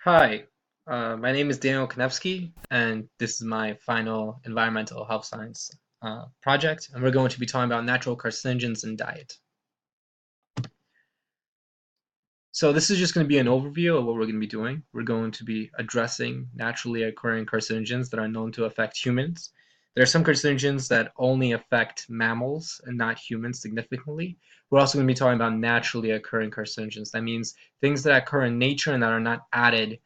Hi, my name is Daniel Konevsky, and this is my final environmental health science project, and we're going to be talking about natural carcinogens in diet. So this is just going to be an overview of what we're going to be doing. We're going to be addressing naturally occurring carcinogens that are known to affect humans. There are some carcinogens that only affect mammals and not humans significantly. We're also going to be talking about naturally occurring carcinogens. That means things that occur in nature and that are not added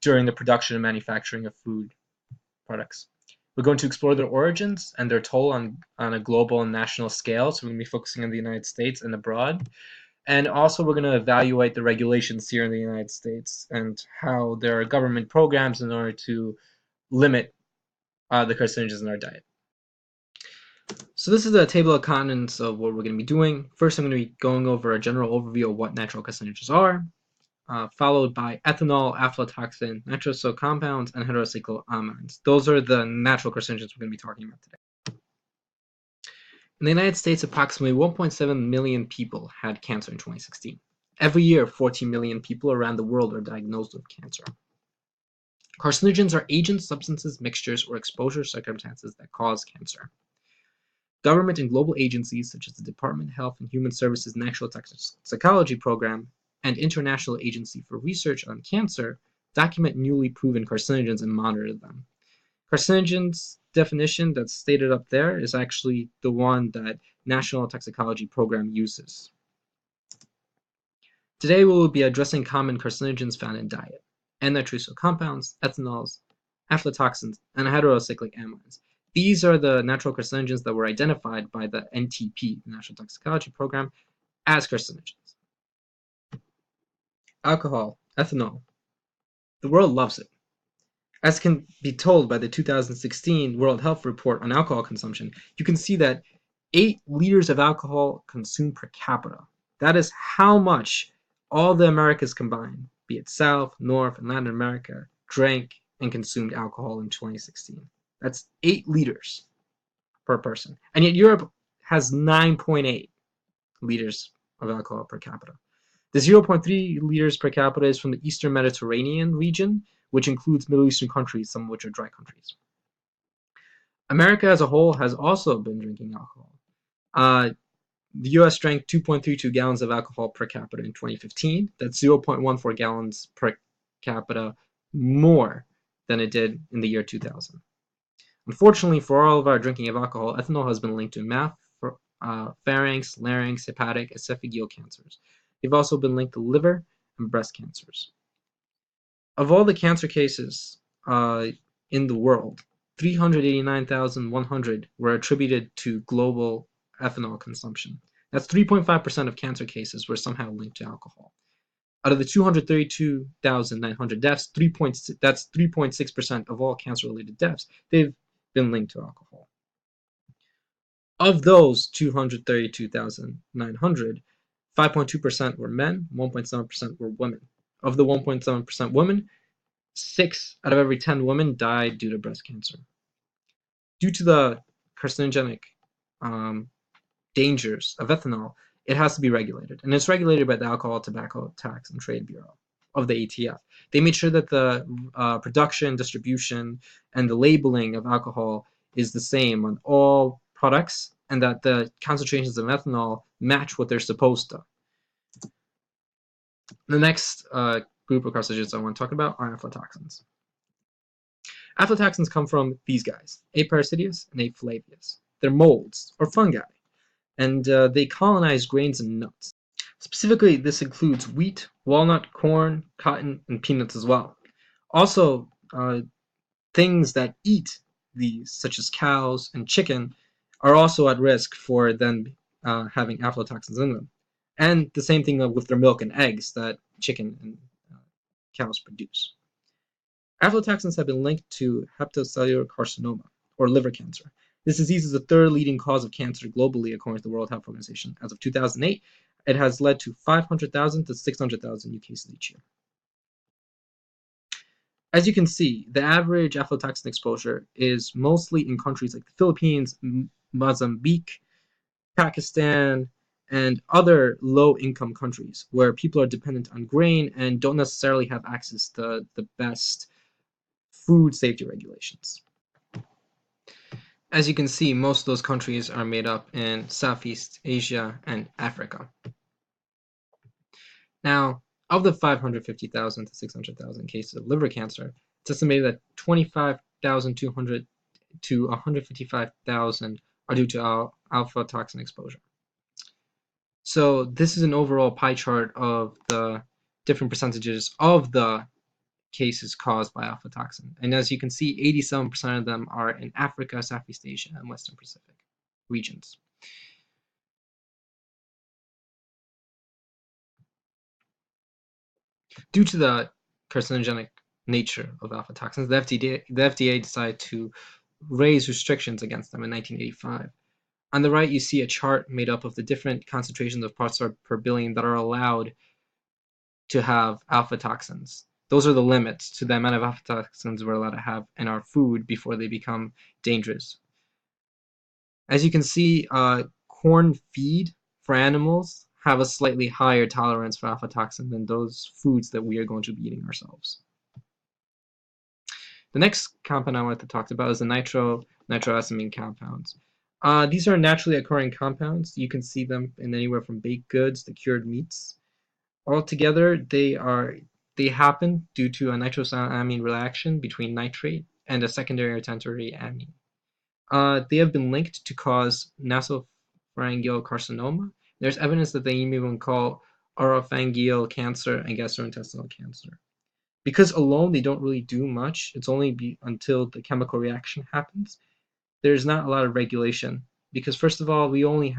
during the production and manufacturing of food products. We're going to explore their origins and their toll on a global and national scale. So we're going to be focusing on the United States and abroad. And also we're going to evaluate the regulations here in the United States and how there are government programs in order to limit the carcinogens in our diet. So this is a table of contents of what we're going to be doing. First, I'm going to be going over a general overview of what natural carcinogens are. Followed by ethanol, aflatoxin, nitroso compounds, and heterocycloamides. Those are the natural carcinogens we're going to be talking about today. In the United States, approximately 1.7 million people had cancer in 2016. Every year, 14 million people around the world are diagnosed with cancer. Carcinogens are agents, substances, mixtures, or exposure circumstances that cause cancer. Government and global agencies such as the Department of Health and Human Services National Toxicology Program and International Agency for Research on Cancer document newly proven carcinogens and monitor them. Carcinogens definition that's stated up there is actually the one that National Toxicology Program uses. Today we will be addressing common carcinogens found in diet: N-nitroso compounds, ethanols, aflatoxins, and heterocyclic amides. These are the natural carcinogens that were identified by the NTP, the National Toxicology Program, as carcinogens. Alcohol, ethanol. The world loves it. As can be told by the 2016 World Health Report on alcohol consumption, you can see that 8 liters of alcohol consumed per capita. That is how much all the Americas combined, be it South, North, and Latin America, drank and consumed alcohol in 2016. That's 8 liters per person. And yet Europe has 9.8 liters of alcohol per capita. The 0.3 liters per capita is from the Eastern Mediterranean region, which includes Middle Eastern countries, some of which are dry countries. America as a whole has also been drinking alcohol. The US drank 2.32 gallons of alcohol per capita in 2015. That's 0.14 gallons per capita more than it did in the year 2000. Unfortunately, for all of our drinking of alcohol, ethanol has been linked to mouth, pharynx, larynx, hepatic, esophageal cancers. They've also been linked to liver and breast cancers. Of all the cancer cases in the world, 389,100 were attributed to global ethanol consumption. That's 3.5% of cancer cases were somehow linked to alcohol. Out of the 232,900 deaths, that's 3.6% of all cancer-related deaths. They've been linked to alcohol. Of those 232,900, 5.2% were men, 1.7% were women. Of the 1.7% women, 6 out of every 10 women died due to breast cancer. Due to the carcinogenic dangers of ethanol, it has to be regulated. And it's regulated by the Alcohol, Tobacco, Tax, and Trade Bureau of the ATF. They made sure that the production, distribution, and the labeling of alcohol is the same on all products, and that the concentrations of ethanol match what they're supposed to. The next group of carcinogens I want to talk about are aflatoxins. Aflatoxins come from these guys, A. parasiticus and A. flavius. They're molds or fungi, and they colonize grains and nuts. Specifically, this includes wheat, walnut, corn, cotton, and peanuts as well. Also, things that eat these, such as cows and chicken, are also at risk for them having aflatoxins in them. And the same thing with their milk and eggs that chicken and cows produce. Aflatoxins have been linked to hepatocellular carcinoma, or liver cancer. This disease is the third leading cause of cancer globally, according to the World Health Organization. As of 2008, it has led to 500,000 to 600,000 new cases each year. As you can see, the average aflatoxin exposure is mostly in countries like the Philippines, Mozambique, Pakistan, and other low-income countries where people are dependent on grain and don't necessarily have access to the best food safety regulations. As you can see, most of those countries are made up in Southeast Asia and Africa. Now, of the 550,000 to 600,000 cases of liver cancer, it's estimated that 25,200 to 155,000 are due to alpha toxin exposure. So this is an overall pie chart of the different percentages of the cases caused by alpha toxin. And as you can see, 87% of them are in Africa, Southeast Asia, and Western Pacific regions. Due to the carcinogenic nature of alpha toxins, the FDA decided to raise restrictions against them in 1985. On the right, you see a chart made up of the different concentrations of parts per billion that are allowed to have alpha toxins. Those are the limits to the amount of alpha toxins we're allowed to have in our food before they become dangerous. As you can see, corn feed for animals have a slightly higher tolerance for alpha toxin than those foods that we are going to be eating ourselves. The next compound I want to talk about is the nitrosamine compounds. These are naturally occurring compounds. You can see them in anywhere from baked goods to cured meats. Altogether, they happen due to a nitrosamine reaction between nitrate and a secondary or tertiary amine. They have been linked to cause nasopharyngeal carcinoma. There's evidence that they even call oropharyngeal cancer and gastrointestinal cancer. Because alone they don't really do much, it's only until the chemical reaction happens, there's not a lot of regulation. Because first of all, we only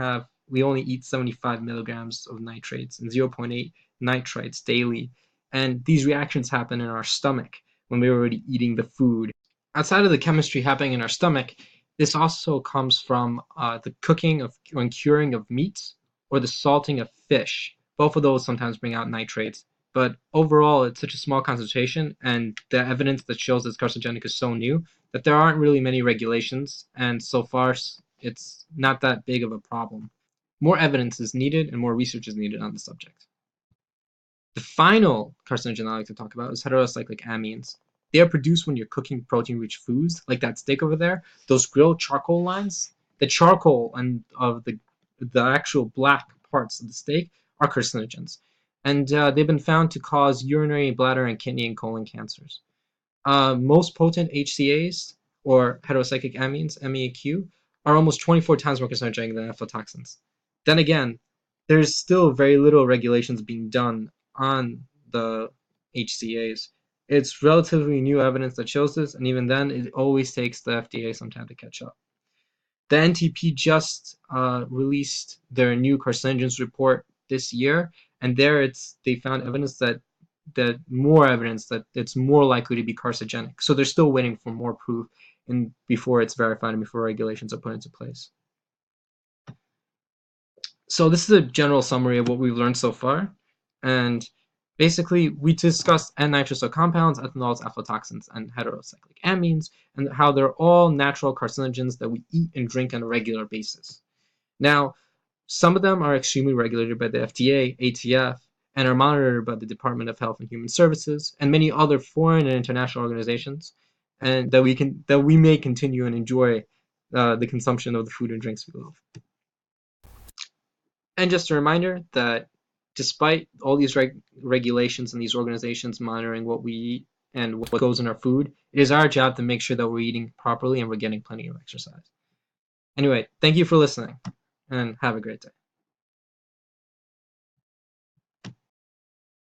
eat 75 milligrams of nitrates and 0.8 nitrites daily. And these reactions happen in our stomach when we're already eating the food. Outside of the chemistry happening in our stomach, this also comes from the cooking of and curing of meats or the salting of fish. Both of those sometimes bring out nitrates. But overall, it's such a small concentration, and the evidence that shows it's carcinogenic is so new that there aren't really many regulations, and so far it's not that big of a problem. More evidence is needed and more research is needed on the subject. The final carcinogen I like to talk about is heterocyclic amines. They are produced when you're cooking protein-rich foods, like that steak over there. Those grilled charcoal lines, the charcoal and of the actual black parts of the steak are carcinogens, and they've been found to cause urinary bladder and kidney and colon cancers. Most potent HCAs, or heterocyclic amines, MEAQ, are almost 24 times more carcinogenic than aflatoxins. Then again, there's still very little regulations being done on the HCAs. It's relatively new evidence that shows this, and even then, it always takes the FDA some time to catch up. The NTP just released their new carcinogens report this year, and there they found evidence that more evidence that it's more likely to be carcinogenic. So they're still waiting for more proof before it's verified and before regulations are put into place. So this is a general summary of what we've learned so far, and basically we discussed N-nitroso compounds, ethanols, aflatoxins, and heterocyclic amines, and how they're all natural carcinogens that we eat and drink on a regular basis. Now, some of them are extremely regulated by the FDA, ATF, and are monitored by the Department of Health and Human Services and many other foreign and international organizations, and that we may continue and enjoy the consumption of the food and drinks we love. And just a reminder that despite all these regulations and these organizations monitoring what we eat and what goes in our food, it is our job to make sure that we're eating properly and we're getting plenty of exercise. Anyway, thank you for listening, and have a great day.